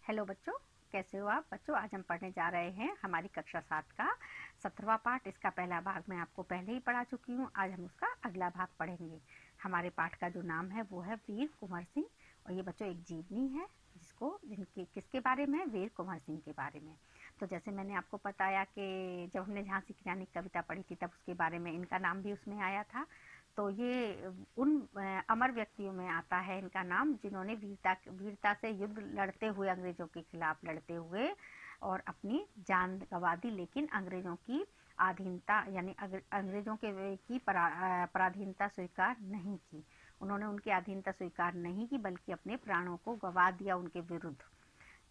Hello बच्चों, कैसे हो आप बच्चों। आज हम पढ़ने जा रहे हैं हमारी कक्षा 7 का 17वां पाठ। इसका पहला भाग मैं आपको पहले ही पढ़ा चुकी हूँ। आज हम उसका अगला भाग पढ़ेंगे। हमारे पाठ का जो नाम है वो है वीर कुंवर सिंह। और ये बच्चों एक जीवनी है जिनके किसके बारे में, वीर कुंवर सिंह के बारे में। तो जैसे मैंने आपको बताया कि जब हमने झांसी की रानी की कविता पढ़ी थी तब उसके बारे में इनका नाम भी उसमें आया था। तो ये उन अमर व्यक्तियों में आता है इनका नाम जिन्होंने वीरता से युद्ध लड़ते हुए, अंग्रेजों के खिलाफ लड़ते हुए और अपनी जान गंवा दी, लेकिन अंग्रेजों की अधीनता यानी अंग्रेजों की पराधीनता स्वीकार नहीं की। उन्होंने उनकी अधीनता स्वीकार नहीं की बल्कि अपने प्राणों को गंवा दिया उनके विरुद्ध,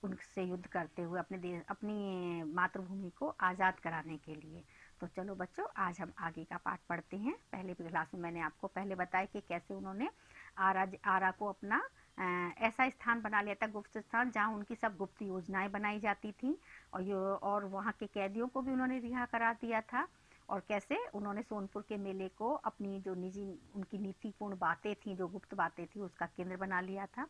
उनसे युद्ध करते हुए अपनी मातृभूमि को आज़ाद कराने के लिए। तो चलो बच्चों, आज हम आगे का पाठ पढ़ते हैं। पहले क्लास में मैंने आपको पहले बताया कि कैसे उन्होंने आरा को अपना ऐसा स्थान बना लिया था, गुप्त स्थान, जहाँ उनकी सब गुप्त योजनाएं बनाई जाती थी और वहाँ के कैदियों को भी उन्होंने रिहा करा दिया था। और कैसे उन्होंने सोनपुर के मेले को अपनी जो निजी उनकी नीतिपूर्ण बातें थी, जो गुप्त बातें थी, उसका केंद्र बना लिया था।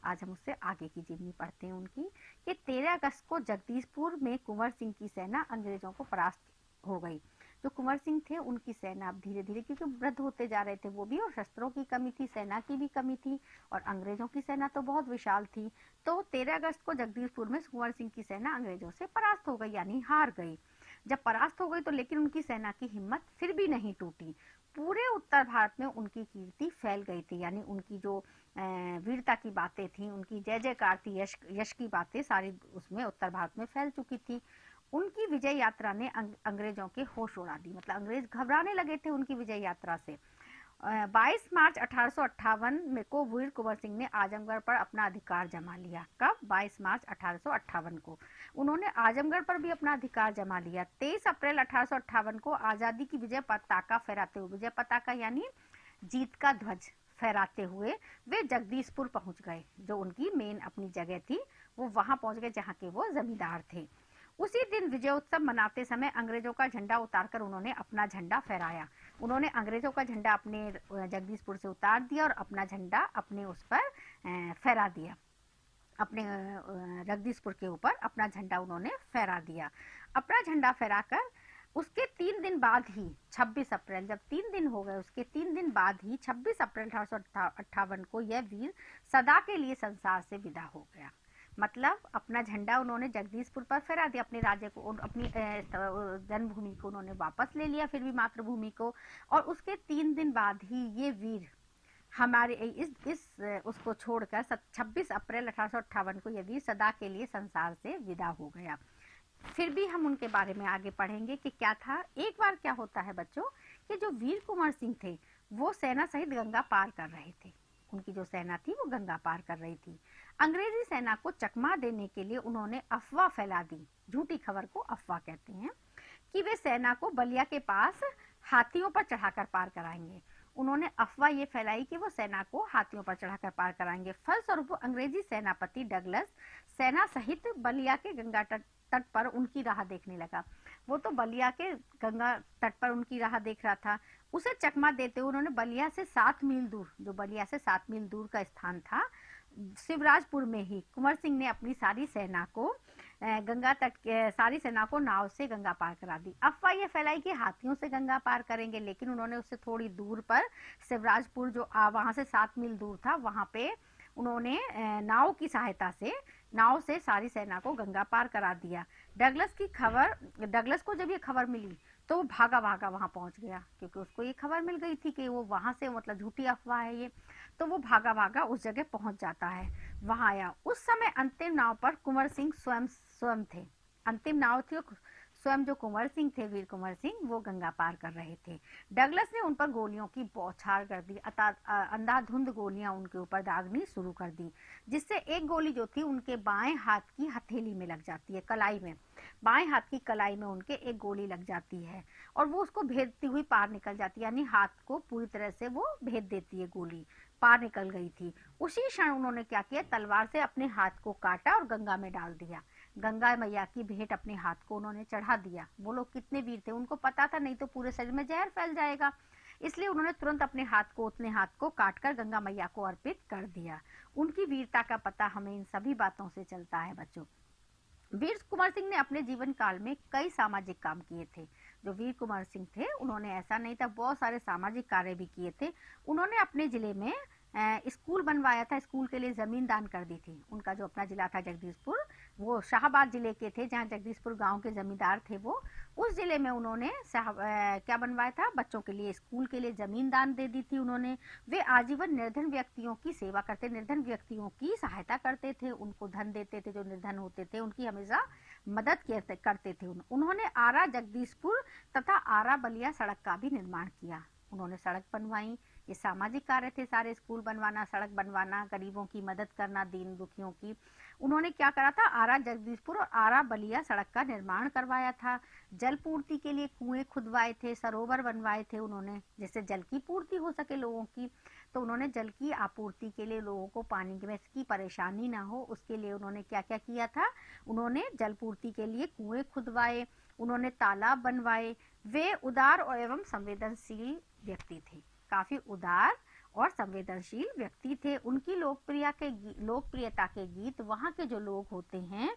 आज हम उससे आगे की जीवनी पढ़ते हैं उनकी कि 13 अगस्त को जगदीशपुर में कुंवर सिंह की सेना अंग्रेजों को परास्त हो गई। जो कुंवर सिंह थे उनकी सेना अब धीरे धीरे, क्योंकि वृद्ध होते जा रहे थे वो भी, और शस्त्रों की कमी थी, सेना की भी कमी थी, और अंग्रेजों की सेना तो बहुत विशाल थी। तो 13 अगस्त को जगदीशपुर में कुंवर सिंह की सेना अंग्रेजों से परास्त हो गई, यानी हार गई। जब परास्त हो गई तो लेकिन उनकी सेना की हिम्मत फिर भी नहीं टूटी। पूरे उत्तर भारत में उनकी कीर्ति फैल गई थी, यानी उनकी जो वीरता की बातें थी, उनकी जय जयकार थी, यश की बातें सारी उसमें उत्तर भारत में फैल चुकी थी। उनकी विजय यात्रा ने अंग्रेजों के होश उड़ा दी, मतलब अंग्रेज घबराने लगे थे उनकी विजय यात्रा से। 22 मार्च 1858 में को वीर कुंवर सिंह ने आजमगढ़ पर अपना अधिकार जमा लिया। कब? 22 मार्च 1858 को उन्होंने आजमगढ़ पर भी अपना अधिकार जमा लिया। 23 अप्रैल 1858 को आज़ादी की विजय पताका फहराते हुए, विजय पताका यानी जीत का ध्वज फहराते हुए वे जगदीशपुर पहुंच गए। जो उनकी मेन अपनी जगह थी वो वहां पहुंच गए जहां के वो जमींदार थे। उसी दिन विजयोत्सव मनाते समय अंग्रेजों का झंडा उतारकर उन्होंने अपना झंडा फहराया। उन्होंने अंग्रेजों का झंडा अपने जगदीशपुर से उतार दिया और अपना झंडा अपने उस पर फहरा दिया। अपने जगदीशपुर के ऊपर अपना झंडा उन्होंने फहरा दिया। अपना झंडा फहराकर उसके 3 दिन बाद ही 26 अप्रैल, जब 3 दिन हो गए उसके 3 दिन बाद ही 26 अप्रैल 1858 को यह वीर सदा के लिए संसार से विदा हो गया। मतलब अपना झंडा उन्होंने जगदीशपुर पर फहरा दिया, अपने राज्य को, अपनी जन्मभूमि को उन्होंने वापस ले लिया, फिर भी मातृभूमि को। और उसके 3 दिन बाद ही ये वीर हमारे इस उसको छोड़कर 26 अप्रैल 1858 को ये वीर सदा के लिए संसार से विदा हो गया। फिर भी हम उनके बारे में आगे पढ़ेंगे कि क्या था। एक बार क्या होता है बच्चों कि जो वीर कुंवर सिंह थे वो सेना सहित गंगा पार कर रहे थे। उनकी जो सेना थी वो गंगा पार कर रही थी। अंग्रेजी सेना को चकमा देने के लिए उन्होंने अफवाह फैला दी, झूठी खबर को अफवाह कहते हैं, कि वे सेना को बलिया के पास हाथियों पर चढ़ाकर पार कराएंगे। उन्होंने अफवाह ये फैलाई कि वो सेना को हाथियों पर चढ़ाकर पार कराएंगे। फलस्वरूप अंग्रेजी सेनापति डगलस सेना सहित बलिया के गंगा तट पर उनकी राह देखने लगा। वो तो बलिया के गंगा तट पर उनकी राह देख रहा था। उसे चकमा देते हुए उन्होंने बलिया से 7 मील दूर, जो बलिया से 7 मील दूर का स्थान था, शिवराजपुर में ही कुंवर सिंह ने अपनी सारी सेना को गंगा तट के सारी सेना को नाव से गंगा पार करा दी। अफवाह ये फैलाई कि हाथियों से गंगा पार करेंगे, लेकिन उन्होंने उससे थोड़ी दूर पर शिवराजपुर जो वहां से 7 मील दूर था, वहां पे उन्होंने नाव की सहायता से, नाव से सारी सेना को गंगा पार करा दिया। डगलस को जब ये खबर मिली तो वो भागा भागा वहां पहुंच गया, क्योंकि उसको ये खबर मिल गई थी कि वो वहां से, मतलब झूठी अफवाह है ये। तो वो भागा भागा उस जगह पहुंच जाता है, वहां आया। उस समय अंतिम नाव पर कुंवर सिंह स्वयं थे। अंतिम नाव थी, स्वयं जो कुंवर सिंह थे, वीर कुंवर सिंह, वो गंगा पार कर रहे थे। डगलस ने उन पर गोलियों की बौछार कर दी, अंधाधुंध गोलियां उनके ऊपर दागनी शुरू कर दी, जिससे एक गोली जो थी उनके बाएं हाथ की हथेली में लग जाती है, कलाई में, बाएं हाथ की कलाई में उनके एक गोली लग जाती है और वो उसको भेदती हुई पार निकल जाती है, यानी हाथ को पूरी तरह से वो भेद देती है, गोली पार निकल गई थी। उसी क्षण उन्होंने क्या किया, तलवार से अपने हाथ को काटा और गंगा में डाल दिया। गंगा मैया की भेंट अपने हाथ को उन्होंने चढ़ा दिया। वो लोग कितने वीर थे, उनको पता था नहीं तो पूरे शरीर में जहर फैल जाएगा। इसलिए उन्होंने तुरंत अपने हाथ को काटकर गंगा मैया को अर्पित कर दिया। उनकी वीरता का पता हमें इन सभी बातों से चलता है बच्चों। वीर कुंवर सिंह ने अपने जीवन काल में कई सामाजिक काम किए थे। जो वीर कुंवर सिंह थे उन्होंने ऐसा नहीं था, बहुत सारे सामाजिक कार्य भी किए थे। उन्होंने अपने जिले में स्कूल बनवाया था, स्कूल के लिए जमीन दान कर दी थी। उनका जो अपना जिला था जगदीशपुर, वो शाहबाद जिले के थे, जहाँ जगदीशपुर गांव के जमींदार थे वो। उस जिले में उन्होंने क्या बनवाया था, बच्चों के लिए स्कूल के लिए जमीन दान दे दी थी उन्होंने। वे आजीवन निर्धन व्यक्तियों की सेवा करते, निर्धन व्यक्तियों की सहायता करते थे, उनको धन देते थे, जो निर्धन होते थे उनकी हमेशा मदद करते थे। उन्होंने आरा जगदीशपुर तथा आरा बलिया सड़क का भी निर्माण किया। उन्होंने सड़क बनवाई। ये सामाजिक कार्य थे सारे, स्कूल बनवाना, सड़क बनवाना, गरीबों की मदद करना, दीन दुखियों की। उन्होंने क्या करा था, आरा जगदीशपुर और आरा बलिया सड़क का निर्माण करवाया था। जल पूर्ति के लिए कुएं खुदवाए थे, सरोवर बनवाए थे उन्होंने, जिससे जल की पूर्ति हो सके लोगों की। तो उन्होंने जल की आपूर्ति के लिए, लोगों को पानी की परेशानी ना हो, उसके लिए उन्होंने क्या क्या किया था, उन्होंने जल पूर्ति के लिए कुएं खुदवाए, उन्होंने तालाब बनवाए। वे उदार और एवं संवेदनशील व्यक्ति थे, काफी उदार और संवेदनशील व्यक्ति थे। उनकी लोकप्रियता के गीत वहाँ के जो लोग होते हैं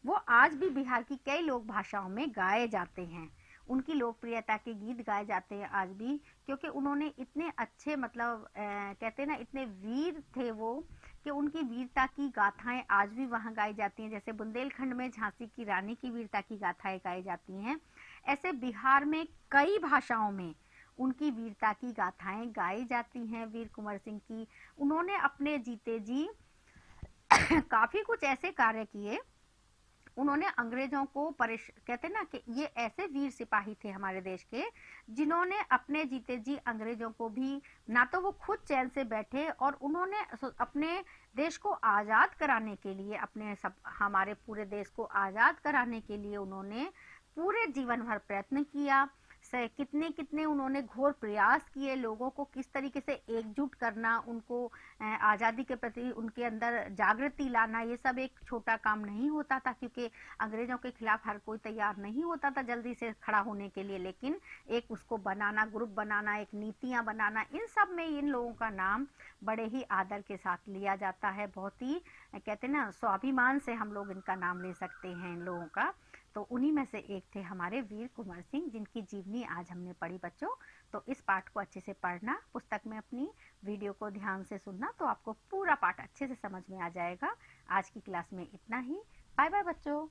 वो आज भी बिहार की कई लोक भाषाओं में गाए जाते हैं। उनकी लोकप्रियता के गीत गाए जाते हैं आज भी, क्योंकि उन्होंने इतने अच्छे कहते हैं ना, इतने वीर थे वो, कि उनकी वीरता की गाथाएं आज भी वहाँ गाई जाती हैं। जैसे बुंदेलखंड में झांसी की रानी की वीरता की गाथाएं गाई जाती हैं, ऐसे बिहार में कई भाषाओं में उनकी वीरता की गाथाएं गाई जाती हैं वीर कुंवर सिंह की। उन्होंने अपने जीते जी काफी कुछ ऐसे कार्य किए। उन्होंने अंग्रेजों को कहते ना कि ये ऐसे वीर सिपाही थे हमारे देश के, जिन्होंने अपने जीते जी अंग्रेजों को भी, ना तो वो खुद चैन से बैठे, और उन्होंने अपने देश को आज़ाद कराने के लिए, हमारे पूरे देश को आज़ाद कराने के लिए उन्होंने पूरे जीवन भर प्रयत्न किया। कितने कितने उन्होंने घोर प्रयास किए, लोगों को किस तरीके से एकजुट करना, उनको आज़ादी के प्रति उनके अंदर जागृति लाना, ये सब एक छोटा काम नहीं होता था, क्योंकि अंग्रेजों के खिलाफ हर कोई तैयार नहीं होता था जल्दी से खड़ा होने के लिए। लेकिन एक उसको बनाना, ग्रुप बनाना, एक नीतियां बनाना, इन सब में इन लोगों का नाम बड़े ही आदर के साथ लिया जाता है। बहुत ही कहते ना, स्वाभिमान से हम लोग इनका नाम ले सकते हैं इन लोगों का। तो उन्हीं में से एक थे हमारे वीर कुंवर सिंह, जिनकी जीवनी आज हमने पढ़ी बच्चों। तो इस पाठ को अच्छे से पढ़ना, पुस्तक में अपनी वीडियो को ध्यान से सुनना, तो आपको पूरा पाठ अच्छे से समझ में आ जाएगा। आज की क्लास में इतना ही। बाय बाय बच्चों।